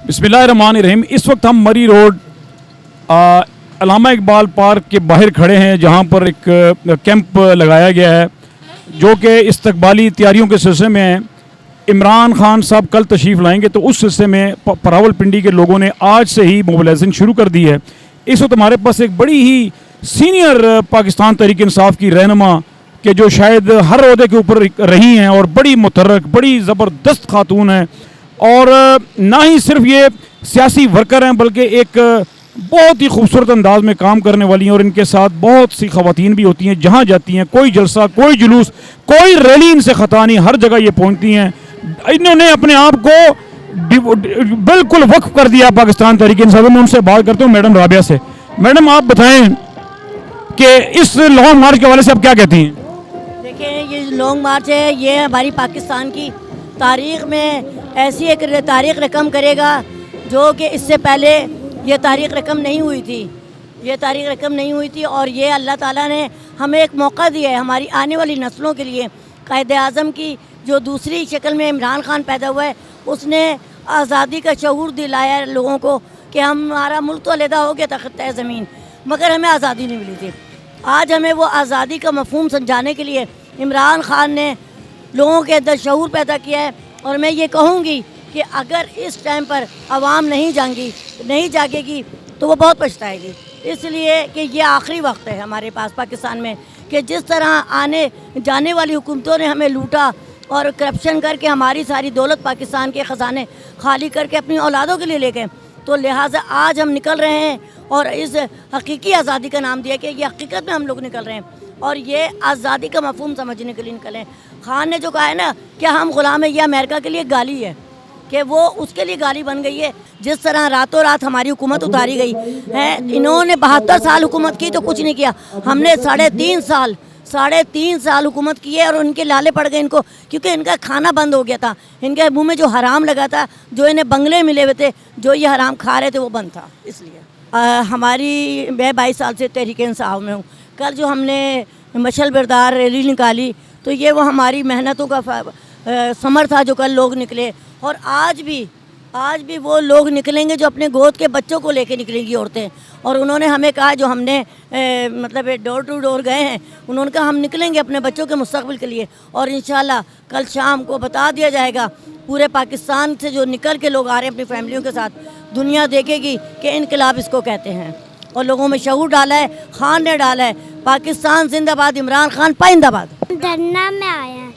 बिस्मिल्लाहिर्रहमानिर्रहीम। इस वक्त हम मरी रोड अल्लामा इकबाल पार्क के बाहर खड़े हैं, जहां पर एक कैंप लगाया गया है जो कि इस्तकबाली तैयारियों के सिलसिले में है। इमरान खान साहब कल तशरीफ़ लाएंगे, तो उस सिलसिले में रावलपिंडी के लोगों ने आज से ही मोबिलाइजेशन शुरू कर दी है। इस वक्त हमारे पास एक बड़ी ही सीनियर पाकिस्तान तहरीक इंसाफ की रहनुमा के जो शायद हर ओहदे के ऊपर रही हैं और बड़ी मुतर्रक, बड़ी ज़बरदस्त खातून हैं, और ना ही सिर्फ ये सियासी वर्कर हैं बल्कि एक बहुत ही खूबसूरत अंदाज में काम करने वाली हैं। और इनके साथ बहुत सी ख़वातीन भी होती हैं, जहाँ जाती हैं कोई जलसा, कोई जुलूस, कोई रैली इनसे ख़ता नहीं, हर जगह ये पहुँचती हैं। इन्होंने अपने आप को बिल्कुल वक्फ कर दिया पाकिस्तान तहरीक इंसाफ में। उनसे बात करते हूँ मैडम राबिया से। मैडम, आप बताएं कि इस लॉन्ग मार्च के हवाले से आप क्या कहती हैं? देखिए, ये लॉन्ग मार्च है, ये हमारी पाकिस्तान की तारीख़ में ऐसी एक तारीख़ रकम करेगा जो कि इससे पहले ये तारीख़ रकम नहीं हुई थी। ये तारीख़ रकम नहीं हुई थी और ये अल्लाह ताला ने हमें एक मौका दिया है हमारी आने वाली नस्लों के लिए। कायदे आज़म की जो दूसरी शक्ल में इमरान खान पैदा हुआ है, उसने आज़ादी का शऊर दिलाया है लोगों को कि हमारा मुल्क तो अलहदा हो गया था खत्ता ज़मीन, मगर हमें आज़ादी नहीं मिली थी। आज हमें वो आज़ादी का मफ़हूम समझाने के लिए इमरान खान ने लोगों के अंदर शऊर पैदा किया है। और मैं ये कहूँगी कि अगर इस टाइम पर आवाम नहीं जागेगी तो वो बहुत पछताएगी, इसलिए कि ये आखिरी वक्त है हमारे पास पाकिस्तान में कि जिस तरह आने जाने वाली हुकूमतों ने हमें लूटा और करप्शन करके हमारी सारी दौलत पाकिस्तान के ख़जाने खाली करके अपनी औलादों के लिए ले गए। तो लिहाजा आज हम निकल रहे हैं और इस हकीकी आज़ादी का नाम दिया कि ये हकीकत में हम लोग निकल रहे हैं और ये आज़ादी का मफ़हूम समझने के लिए निकले। खान ने जो कहा है ना कि हम ग़ुलाम है, ये अमेरिका के लिए गाली है कि वो उसके लिए गाली बन गई है। जिस तरह रातों रात हमारी हुकूमत उतारी गई है, इन्होंने 72 साल हुकूमत की तो कुछ नहीं किया, हमने 3.5 साल हुकूमत की है और उनके लाले पड़ गए इनको, क्योंकि इनका खाना बंद हो गया था। इनके मुंह में जो हराम लगा था, जो इन्हें बंगले मिले हुए थे, जो ये हराम खा रहे थे, वो बंद था। इसलिए मैं 22 साल से तहरीक इंसाफ में हूँ। कल जो हमने मशल बरदार रैली निकाली तो ये वो हमारी मेहनतों का समर था जो कल लोग निकले। और आज भी वो लोग निकलेंगे जो अपने गोद के बच्चों को लेके निकलेंगी औरतें। और उन्होंने हमें कहा, जो हमने मतलब डोर टू डोर गए हैं, उन्होंने कहा हम निकलेंगे अपने बच्चों के मुस्तकबिल के लिए। और इंशाल्लाह कल शाम को बता दिया जाएगा, पूरे पाकिस्तान से जो निकल के लोग आ रहे हैं अपनी फैमिलियों के साथ, दुनिया देखेगी कि इनकलाब इसको कहते हैं। और लोगों में शऊर डाला है, खान ने डाला है। पाकिस्तान जिंदाबाद, इमरान खान पाइंदाबाद। धरना में आए हैं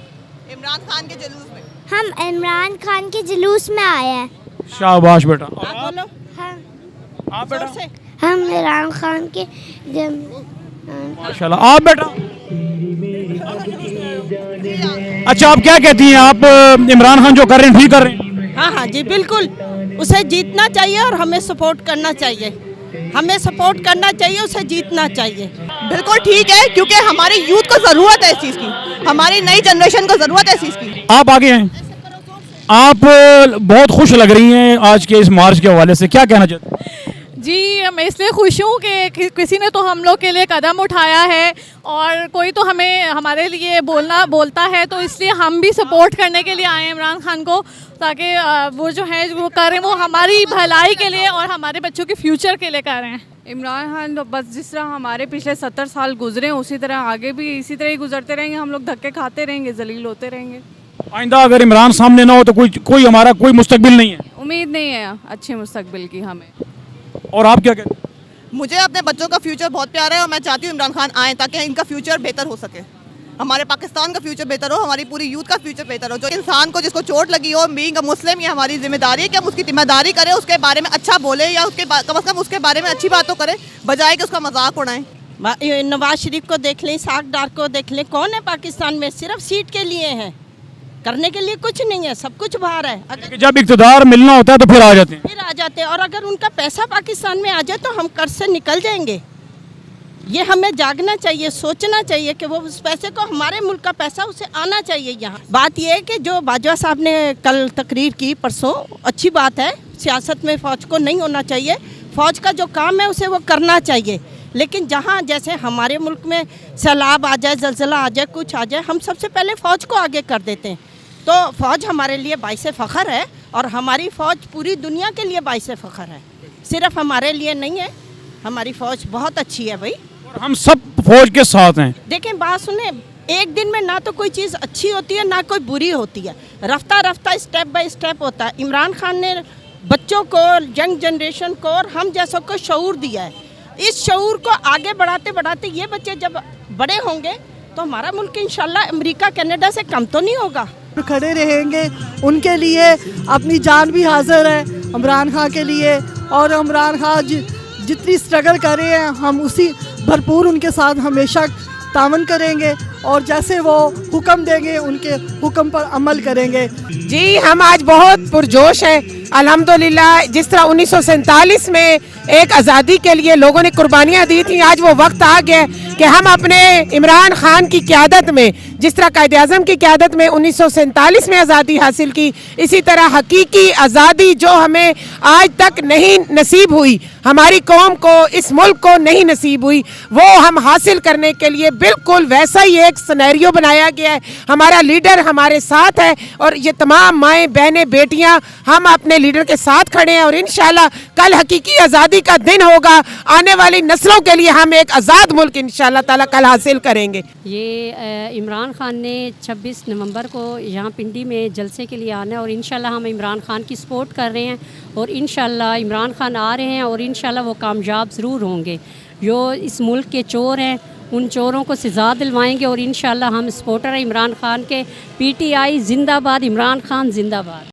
इमरान खान के जुलूस में। हम इमरान खान के जुलूस में आए हैं। शाबाश बेटा। बोलो। आप बेटा? हम इमरान खान के माशाल्लाह। आप बेटा? अच्छा, आप क्या कहती हैं? आप इमरान खान जो कर रहे हैं ठीक कर रहे हैं? हाँ जी, बिल्कुल। उसे जीतना चाहिए और हमें सपोर्ट करना चाहिए। उसे जीतना चाहिए। बिल्कुल ठीक है, क्योंकि हमारे यूथ को ज़रूरत है इस चीज़ की, हमारी नई जनरेशन को ज़रूरत है इस चीज़ की। आप आगे हैं, आप बहुत खुश लग रही हैं आज के इस मार्च के हवाले से, क्या कहना चाहते हैं? जी, मैं इसलिए खुश हूँ कि किसी ने तो हम लोग के लिए कदम उठाया है और कोई तो हमारे लिए बोलता है, तो इसलिए हम भी सपोर्ट करने के लिए आए हैं इमरान खान को, ताकि वो जो है वो करें, वो हमारी भलाई के लिए और हमारे बच्चों के फ्यूचर के लिए कर रहे हैं। इमरान खान तो बस जिस तरह हमारे पिछले 70 साल गुजरे उसी तरह आगे भी इसी तरह ही गुजरते रहेंगे। हम लोग धक्के खाते रहेंगे, जलील होते रहेंगे। आइंदा अगर इमरान सामने ना हो तो कोई हमारा कोई मुस्तकबिल नहीं है। उम्मीद नहीं है अच्छे मुस्तकबिल की हमें। और आप क्या कहते हैं? मुझे अपने बच्चों का फ्यूचर बहुत प्यारा है और मैं चाहती हूँ इमरान खान आए ताकि इनका फ्यूचर बेहतर हो सके, हमारे पाकिस्तान का फ्यूचर बेहतर हो, हमारी पूरी यूथ का फ्यूचर बेहतर हो। जो इंसान को जिसको चोट लगी हो, बीइंग अ मुस्लिम, ये हमारी जिम्मेदारी है कि हम उसकी जिम्मेदारी करें, उसके बारे में अच्छा बोले या कम अज़ कम उसके बारे में अच्छी बात तो करें, बजाय कि उसका मजाक उड़ाएं। नवाज शरीफ को देख लें, साग डार को देख लें, कौन है पाकिस्तान में? सिर्फ सीट के लिए हैं, करने के लिए कुछ नहीं है, सब कुछ बाहर है। अगर जब इक़्तिदार मिलना होता है तो फिर आ जाते हैं। और अगर उनका पैसा पाकिस्तान में आ जाए तो हम कर्ज से निकल जाएंगे। ये हमें जागना चाहिए, सोचना चाहिए कि वो उस पैसे को, हमारे मुल्क का पैसा उसे आना चाहिए यहाँ। बात यह है कि जो बाजवा साहब ने कल तकरीर की परसों, अच्छी बात है। सियासत में फ़ौज को नहीं होना चाहिए, फ़ौज का जो काम है उसे वो करना चाहिए। लेकिन जहाँ जैसे हमारे मुल्क में सैलाब आ जाए, ज़लज़ला आ जाए, कुछ आ जाए, हम सबसे पहले फ़ौज को आगे कर देते हैं। तो फ़ौज हमारे लिए बाइसे फ़ख्र है और हमारी फ़ौज पूरी दुनिया के लिए बाइस फ़ख्र है, सिर्फ हमारे लिए नहीं है। हमारी फ़ौज बहुत अच्छी है भाई, और हम सब फौज के साथ हैं। देखें बात सुने, एक दिन में ना तो कोई चीज़ अच्छी होती है ना कोई बुरी होती है, रफ्ता रफ्ता स्टेप बाय स्टेप होता है। इमरान खान ने बच्चों को, यंग जनरेशन को और हम जैसों को शऊर दिया है। इस शऊर को आगे बढ़ाते बढ़ाते ये बच्चे जब बड़े होंगे तो हमारा मुल्क इंशाल्लाह अमेरिका कनाडा से कम तो नहीं होगा। खड़े रहेंगे, उनके लिए अपनी जान भी हाजिर है इमरान खान के लिए। और इमरान खान जितनी स्ट्रगल कर रहे हैं हम उसी भरपूर उनके साथ हमेशा तावन करेंगे और जैसे वो हुक्म देंगे उनके हुक्म पर अमल करेंगे। जी हम आज बहुत पुरजोश हैं अल्हम्दुलिल्लाह। जिस तरह 1947 में एक आज़ादी के लिए लोगों ने कुर्बानियाँ दी थी, आज वो वक्त आ गया कि हम अपने इमरान खान की क़यादत में, जिस तरह कायद-ए-आज़म की क़यादत में 1947 में आज़ादी हासिल की, इसी तरह हकीकी आज़ादी जो हमें आज तक नहीं नसीब हुई, हमारी कौम को, इस मुल्क को नहीं नसीब हुई, वो हम हासिल करने के लिए बिल्कुल वैसा ही एक सिनेरियो बनाया गया है। हमारा लीडर हमारे साथ है और ये तमाम माएँ, बहनें, बेटियाँ हम अपने लीडर के साथ खड़े हैं और इंशाल्लाह कल हकीकी आज़ादी का दिन होगा। आने वाली नस्लों के लिए हम एक आज़ाद मुल्क इंशाल्लाह ताला कल हासिल करेंगे। ये इमरान खान ने 26 नवंबर को यहाँ पिंडी में जलसे के लिए आना है और इंशाल्लाह हम इमरान खान की सपोर्ट कर रहे हैं और इंशाल्लाह इमरान खान आ रहे हैं और इंशाल्लाह वो कामयाब ज़रूर होंगे। जो इस मुल्क के चोर हैं उन चोरों को सज़ा दिलवाएंगे और इंशाल्लाह हम सपोर्टर हैं इमरान खान के। PTI जिंदाबाद, इमरान खान जिंदाबाद।